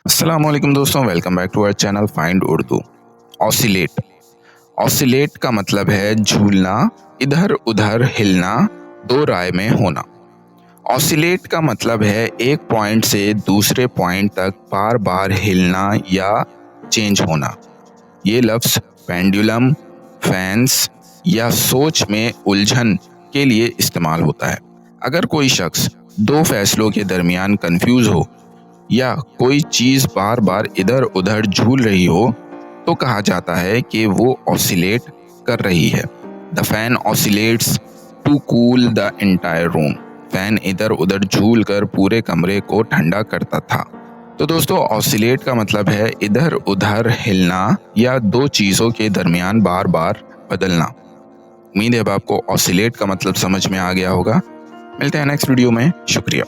अस्सलामुअलैकुम दोस्तों, welcome back to our channel find Urdu. Oscillate. Oscillate का मतलब है झूलना, इधर उधर हिलना, दो राय में होना। ऑसिलेट का मतलब है एक पॉइंट से दूसरे पॉइंट तक बार बार हिलना या चेंज होना। ये लफ्ज पेंडुलम, फैंस या सोच में उलझन के लिए इस्तेमाल होता है। अगर कोई शख्स दो फैसलों के दरमियान कंफ्यूज हो या कोई चीज बार बार इधर उधर झूल रही हो तो कहा जाता है कि वो ऑसिलेट कर रही है। The fan oscillates to cool the entire room. Fan इधर उधर झूल कर पूरे कमरे को ठंडा करता था। तो दोस्तों, ऑसिलेट का मतलब है इधर उधर हिलना या दो चीजों के दरमियान बार बार बदलना। उम्मीद है अब आपको ऑसिलेट का मतलब समझ में आ गया होगा। मिलते हैं नेक्स्ट वीडियो में। शुक्रिया।